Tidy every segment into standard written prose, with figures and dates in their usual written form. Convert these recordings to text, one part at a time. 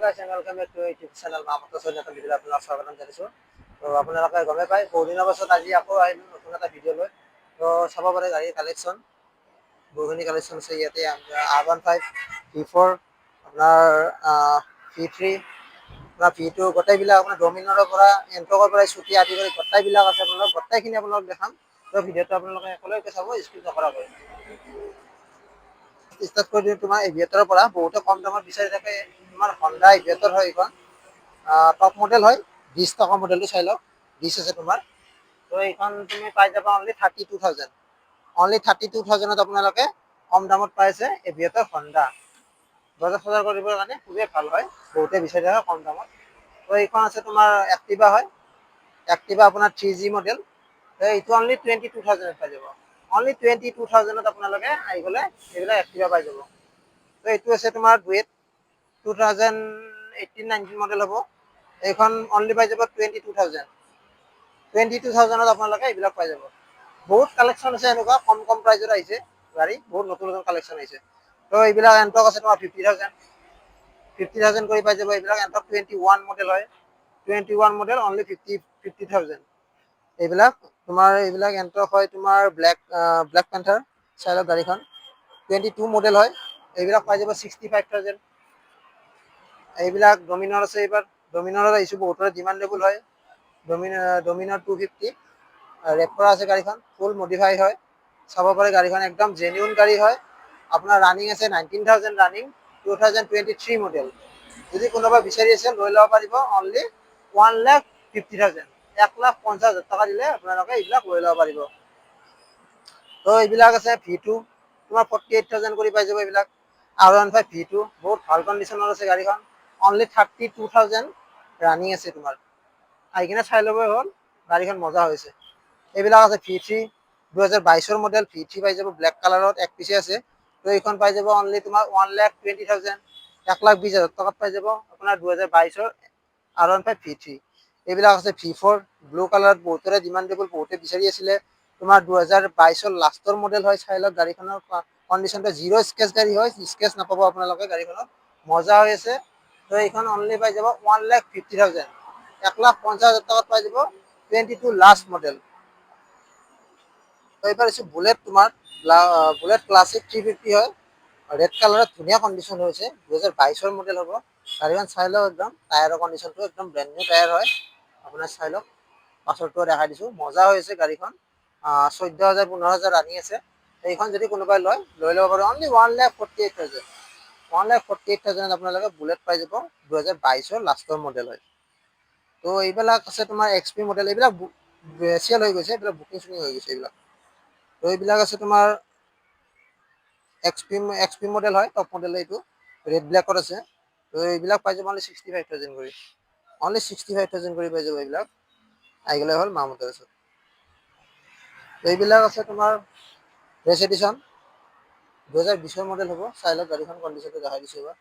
গাইছ welcome back to YouTube channel মামতৰ নতুন ভিডিঅ' আপোনালোকক স্বাগতম জনাইছোঁ। তো আপোনালোকে গমেই পায় বহুদিনৰ পাছত আজি আকৌ আহিলোঁ নতুন এটা ভিডিঅ' লৈ। তো চাব পাৰে গাড়ীৰ কালেকশ্যন বহুখিনি কালেকশ্যন আছে ইয়াতে। R15 V4 আপোনাৰ V3 আপোনাৰ V2 গোটেইবিলাক আপোনাৰ ডমিনাৰৰ পৰা এণ্টকৰ পৰা ছুটি আদি কৰি গোটেইবিলাক আছে। আপোনালোক গোটেইখিনি আপোনালোক দেখাম। তো ভিডিঅ'টো আপোনালোকে একেলগে চাব, স্কিপ নকৰাকৈ। ষ্টাৰ্ট কৰি দিওঁ তোমাৰ এভিয়েটৰৰ পৰা। বহুতে কম দামত বিচাৰি থাকে। তোমাৰ হণ্ডা এভিয়েটৰ হয় এইখন, টপ মডেল হয়। 20 টকা মডেলটো চাই লওক, 20 আছে তোমাৰ। তো এইখন তুমি পাই যাবা অনলি 32,000। অনলি 32,000ত আপোনালোকে কম দামত পাইছে এভিয়েটৰ হণ্ডা। বজাৰ চজাৰ কৰিবৰ কাৰণে খুবেই ভাল হয়, বহুতে বিচাৰি থাকে কম দামত। তো এইখন আছে তোমাৰ এক্টিভা হয়, এক্টিভা আপোনাৰ 3G মডেল। এইটো অনলি 22,000 পাই যাব। অনলি 22,000ত আপোনালোকে আহি গ'লে এইবিলাক এক্টিভা পাই যাব। তো এইটো আছে তোমাৰ ডুৱেট 2018-19 মডেল হ'ব। এইখন অনলি পাই যাব 22,000। 22,000ত আপোনালোকে এইবিলাক পাই যাব। বহুত কালেকশ্যন আছে এনেকুৱা কম কম প্ৰাইজত আহিছে গাড়ী, বহুত নতুন নতুন কালেকশ্যন আহিছে। তো এইবিলাক এণ্টক আছে তোমাৰ 50,000। 50,000 কৰি পাই যাব এইবিলাক। এণ্টক 21 মডেল হয়, 21 মডেল অনলি 50,000। এইবিলাক তোমাৰ এইবিলাক এণ্টক হয় তোমাৰ ব্লেক পেন্থাৰ চাই লওক গাড়ীখন। 22 মডেল হয়, এইবিলাক পাই যাব 65,000। এইবিলাক ডমিনাৰ আছে। এইবাৰ ডমিনাৰত আহিছোঁ, বহুতৰে ডিমাণ্ডেবল হয়। ডমিনাৰ 250 ৰেপ কৰা আছে গাড়ীখন, ফুল মডিফাই হয়। চাব পাৰে গাড়ীখন একদম জেনুইন গাড়ী হয়। আপোনাৰ ৰানিং আছে 19,000 ৰানিং, 2023 মডেল। যদি কোনোবা বিচাৰি আছে লৈ ল'ব পাৰিব অনলি 1,50,000। 1,50,000 টকা দিলে আপোনালোকে এইবিলাক লৈ ল'ব পাৰিব। তো এইবিলাক আছে V2 তোমাৰ 48,000 কৰি পাই যাব এইবিলাক। R15 V2 বহুত ভাল কণ্ডিশ্যনৰ আছে গাড়ীখন, অনলি 32,000 ৰানিং আছে তোমাৰ। আহি কিনে চাই ল'বই হ'ল, গাড়ীখন মজা হৈছে। এইবিলাক আছে V3 2022 মডেল, V3 পাই যাব ব্লেক কালাৰত, এক পিছে আছে। তো এইখন পাই যাব অনলি তোমাৰ 1,20,000, 1,20,000 টকাত পাই যাব আপোনাৰ 2022 R15 V3। এইবিলাক আছে V4 ব্লু কালাৰত, বহুতৰে ডিমাণ্ডেবল, বহুতে বিচাৰি আছিলে। তোমাৰ 2022 লাষ্টৰ মডেল হয়। চাই লওক গাড়ীখনৰ কণ্ডিশ্যনটো, জিৰ' স্কেচ গাড়ী হয়, স্কেচ নাপাব আপোনালোকে গাড়ীখনত, মজা হৈ আছে। তো এইখন অনলি পাই যাব 1,50,000, 1,50,000 টকাত পাই যাব 22 লাষ্ট মডেল। তো এইবাৰ আছে বুলেট, তোমাৰ বুলেট ক্লাছিক 350 হয়, ৰেড কালাৰত ধুনীয়া কণ্ডিশ্যন হৈছে, 2022 মডেল হ'ব। গাড়ীখন চাই লওক, একদম টায়াৰৰ কণ্ডিশ্যনটো একদম ব্ৰেণ্ড নিউ টায়াৰ হয়। আপোনাৰ চাই লওক, পাছৰটো দেখাই দিছোঁ, মজা হৈ আছে গাড়ীখন। 14,000 15,000 ৰানিং আছে। এইখন যদি কোনোবাই লৈ ল'ব পাৰে অনলি 1,48,000। 1,48,000 আপোনালোকে বুলেট পাই যাব, 2022 লাষ্টৰ মডেল হয়। তো এইবিলাক আছে তোমাৰ XP মডেল, এইবিলাক চেল হৈ গৈছে, এইবিলাক বুকিং চুকিং হৈ গৈছে এইবিলাক। তো এইবিলাক আছে তোমাৰ XP মডেল হয়, টপ মডেল এইটো, ৰেড ব্লেকত আছে। তো এইবিলাক পাই যাব অনলি 65,000 কৰি, অনলি 65,000 কৰি পাই যাব এইবিলাক। আহি গ'লে হ'ল মামতৰ ওচৰত। এইবিলাক আছে তোমাৰ ৰেচ এডিশ্যন 2020 মডেল হ'ব। চাই লওক গাড়ীখন কণ্ডিশ্যনটো দেখাই দিছোঁ এবাৰ।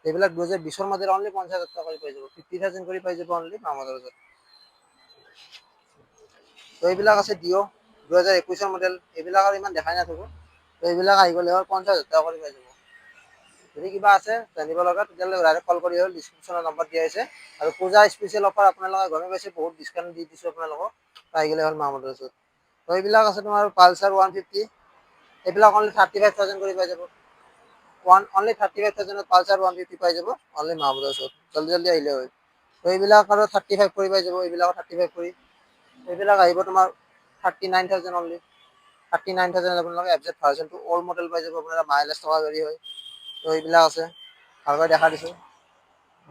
এইবিলাক 2020 মডেল, অনলি 50,000 টকা কৰি পাই যাব, 50,000 কৰি পাই যাব অনলি মামতৰ ওচৰত। তো এইবিলাক আছে ডিঅ' 2021 মডেল, এইবিলাক আৰু ইমান দেখাই নাথাকোঁ। তো এইবিলাক আহি গ'লে হ'ল 50,000 টকা কৰি পাই যাব। যদি কিবা আছে জানিব লগা তেতিয়াহ'লে ডাইৰেক্ট কল কৰি হ'ল, ডিছক্ৰিপশ্যনৰ নম্বৰ দিয়া হৈছে। আৰু পূজা স্পেচিয়েল অফাৰ আপোনালোকে গমে পাইছে, বহুত ডিছকাউণ্ট দি দিছোঁ আপোনালোকক। আহি গ'লে হ'ল মামতৰ ওচৰত। তো এইবিলাক আছে তোমাৰ পালচাৰ 150, এইবিলাক অনলি 35,000 কৰি পাই যাব। অনলি 35,000ত পালচাৰ 150 পাই যাব অনলি মামতৰ ওচৰত, জল্দি জল্দি আহিলে হয়। তো এইবিলাক আৰু 35 কৰি পাই যাব, এইবিলাকো 35 কৰি। এইবিলাক আহিব তোমাৰ 39,000 অনলি। 39,000 আপোনালোকে FZ ভাৰ্চনটো অল্ড মডেল পাই যাব, আপোনাৰ মাইলেজ থকা গাড়ী হয়। তো এইবিলাক আছে, ভালকৈ দেখা দিছোঁ,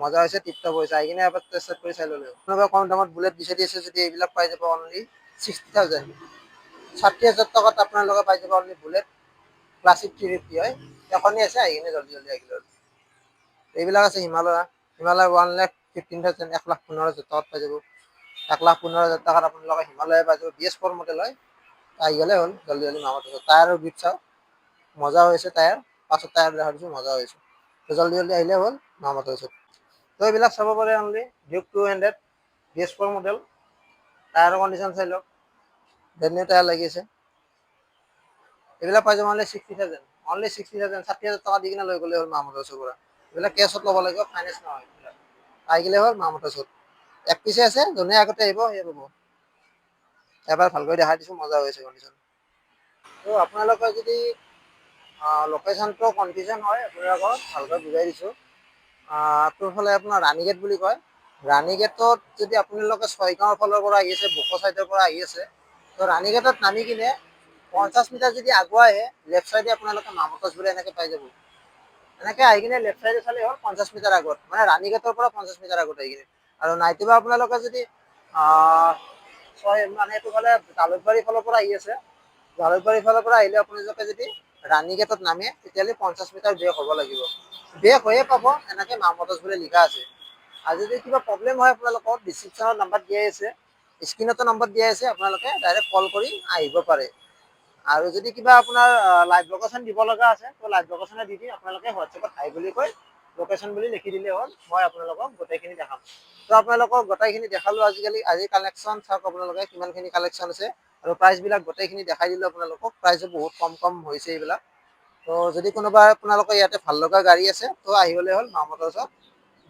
মজা হৈছে, টিপটপ হৈছে। আহি কিনে এবাৰ টেষ্ট কৰি চাই ল'লে। কোনোবা কম দামত বুলেট বিচাৰি আছে যদি এইবিলাক পাই যাব অনলি 60,000, 60,000 টকাত আপোনালোকে পাই যাব অনলি বুলেট ক্লাছিক 350 হয়। এখনেই আছে, আহি কিনে জল্দি জল্দি আহিলে হ'ল। এইবিলাক আছে হিমালয়া 1,15,000, 1,15,000 টকাত পাই যাব। 1,15,000 টকাত আপোনালোকে হিমালয়া পাই যাব, BS4 মডেল হয়। আহি গ'লে হ'ল জল্দি জল্দি মামতৰ ওচৰত। টায়াৰৰ গ্ৰিপ চাওক, মজা হৈছে টায়াৰ, পাছত টায়াৰ দেখা দিছোঁ, মজা হৈছে। তো জল্দি জল্দি আহিলে হ'ল মামতৰ ওচৰত। তো এইবিলাক চাব পাৰে অনলি ডিউক 200 BS4 মডেল, টায়াৰৰ কণ্ডিশ্যন চাই লওক, ব্ৰেণ্ড নিউ টায়াৰ লাগি আছে। এইবিলাক পাই যাব অনলি 60,000, অনলি 60,000, 60,000 টকা দি কিনে লৈ গ'লে হ'ল মামতৰ ওচৰৰ পৰা। এইবিলাক কেছত ল'ব লাগিব, ফাইনেন্স নহয় এইবিলাক। আহি গ'লে হ'ল মা মটৰ্ছত। এক পিছে আছে, যোনে আগতে আহিব সেই পাব। এবাৰ ভালকৈ দেখাই দিছোঁ, মজা হৈছে কণ্ডিশ্যন। ত' আপোনালোকৰ যদি লোকেশ্যনটো কনফিউজন হয়, আপোনালোকক ভালকৈ বুজাই দিছোঁ। তোৰফালে আপোনাৰ ৰাণীগেট বুলি কয়। ৰাণীগেটত যদি আপোনালোকে ছয়গাঁৱৰ ফালৰ পৰা আহি আছে, বকো চাইডৰ পৰা আহি আছে, ত' ৰাণীগেটত নামি কিনে 50 মিটাৰ যদি আগুৱাই আহে, লেফ্ট চাইডে আপোনালোকে মা মটৰ্ছ বুলি এনেকে পাই যাব। এনেকে আহি কিনে লেফ্ট চাইডে চালে হ'ল 50 মিটাৰ আগত, মানে ৰাণীগেটৰ পৰা 50 মিটাৰ আগত আহি কিনে। আৰু নাইটোবা আপোনালোকে যদি মানে এইটো ফালে জালুকবাৰীৰ ফালৰ পৰা আহি আছে, জালুকবাৰীৰ ফালৰ পৰা আহিলে আপোনালোকে যদি ৰাণীগেটত নামে, তেতিয়াহ'লে 50 মিটাৰ বেক হ'ব লাগিব। বেক হৈয়ে পাব, এনেকে মা মটৰ্ছ বুলি লিখা আছে। আৰু যদি কিবা প্ৰব্লেম হয় আপোনালোকৰ, ডিছক্ৰিপশ্যনত নাম্বাৰ দিয়াই আছে, স্ক্ৰীণতো নম্বৰ দিয়াই আছে, আপোনালোকে ডাইৰেক্ট কল কৰি আহিব পাৰে। আৰু যদি কিবা আপোনাৰ লাইভ লোকেশ্যন দিব লগা আছে, ত' লাইভ লোকেশ্যনে দি আপোনালোকে হোৱাটছএপত হাই বুলি কৈ লোকেশ্যন বুলি লিখি দিলে হ'ল, মই আপোনালোকক গোটেইখিনি দেখাম। ত' আপোনালোকক গোটেইখিনি দেখালো আজি কালেকশ্যন চাওক আপোনালোকে কিমানখিনি কালেকশ্যন আছে। আৰু প্ৰাইচ বিলাক গোটেইখিনি দেখাই দিলো আপোনালোকক, প্ৰাইচো বহুত কম কম হৈছে এইবিলাক। ত' যদি কোনোবা আপোনালোকৰ ইয়াতে ভাল লগা গাড়ী আছে, ত' আহিবলৈ হ'ল মা মটৰ্ছত।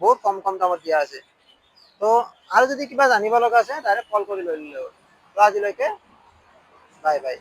বহুত কম কম দামত দিয়া আছে। ত' আৰু যদি কিবা জানিব লগা আছে, ডাইৰেক্ট কল কৰি লৈ ল'লে হ'ল। ত' আজিলৈকে বাই বাই।